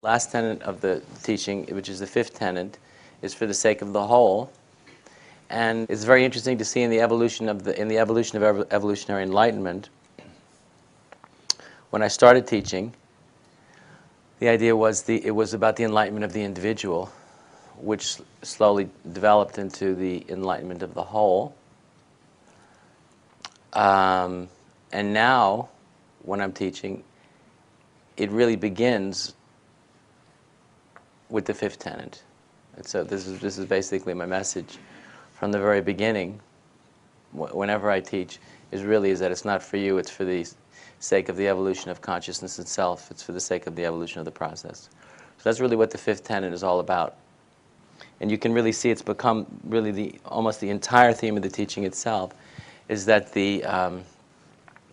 Last tenet of the teaching, which is the fifth tenet, is for the sake of the whole, and it's very interesting to see in the evolution of evolutionary enlightenment. When I started teaching, the idea was it was about the enlightenment of the individual, which slowly developed into the enlightenment of the whole. And now, when I'm teaching, it really begins with the fifth tenet. And so this is basically my message from the very beginning. Whenever I teach, is that it's not for you, it's for the sake of the evolution of consciousness itself. It's for the sake of the evolution of the process. So that's really what the fifth tenet is all about. And you can really see it's become really almost the entire theme of the teaching itself, is that it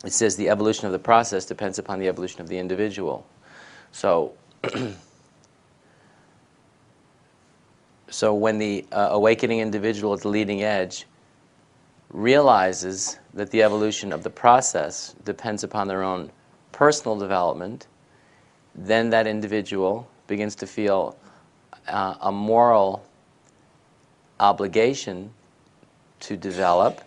says the evolution of the process depends upon the evolution of the individual. So so when the awakening individual at the leading edge realizes that the evolution of the process depends upon their own personal development, then that individual begins to feel a moral obligation to develop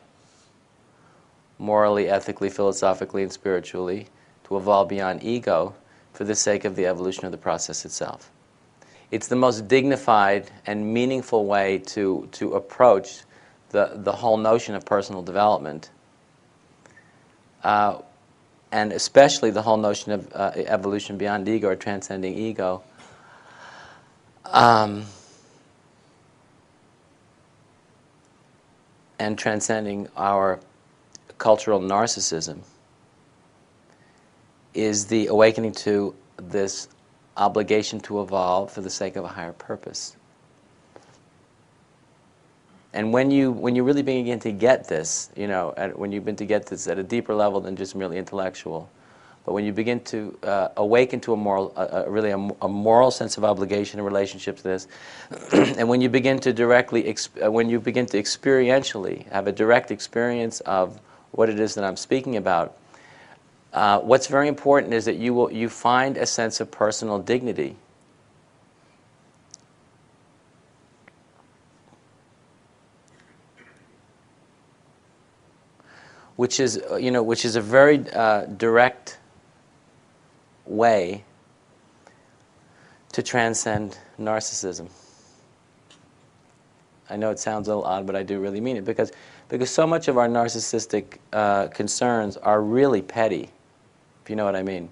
morally, ethically, philosophically, and spiritually, to evolve beyond ego for the sake of the evolution of the process itself. It's the most dignified and meaningful way to approach the whole notion of personal development, and especially the whole notion of evolution beyond ego or transcending ego. And transcending our cultural narcissism is the awakening to this obligation to evolve for the sake of a higher purpose. And when you really begin to get this, when you begin to get this at a deeper level than just merely intellectual, but when you begin to awaken to a moral sense of obligation in relationship to this, and when you begin to experientially have a direct experience of what it is that I'm speaking about, what's very important is that you find a sense of personal dignity. Which is a very direct way to transcend narcissism. I know it sounds a little odd, but I do really mean it, because so much of our narcissistic concerns are really petty, if you know what I mean.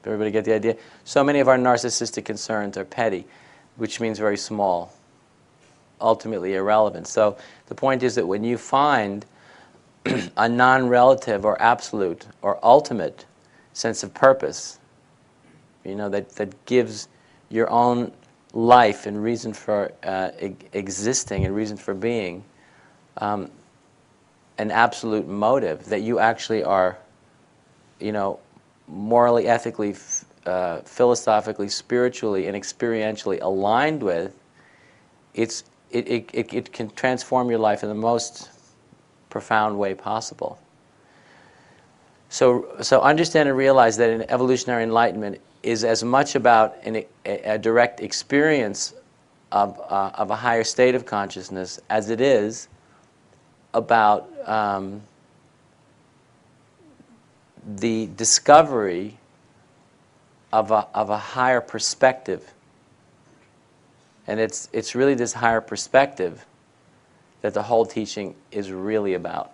Does everybody get the idea? So many of our narcissistic concerns are petty, which means very small, ultimately irrelevant. So the point is that when you find a non-relative or absolute or ultimate sense of purpose, that gives your own life and reason for existing and reason for being an absolute motive, that you actually are, morally, ethically, philosophically, spiritually, and experientially aligned with, it can transform your life in the most profound way possible. So understand and realize that an evolutionary enlightenment is as much about a direct experience of a higher state of consciousness as it is about the discovery of a higher perspective. And it's really this higher perspective that the whole teaching is really about.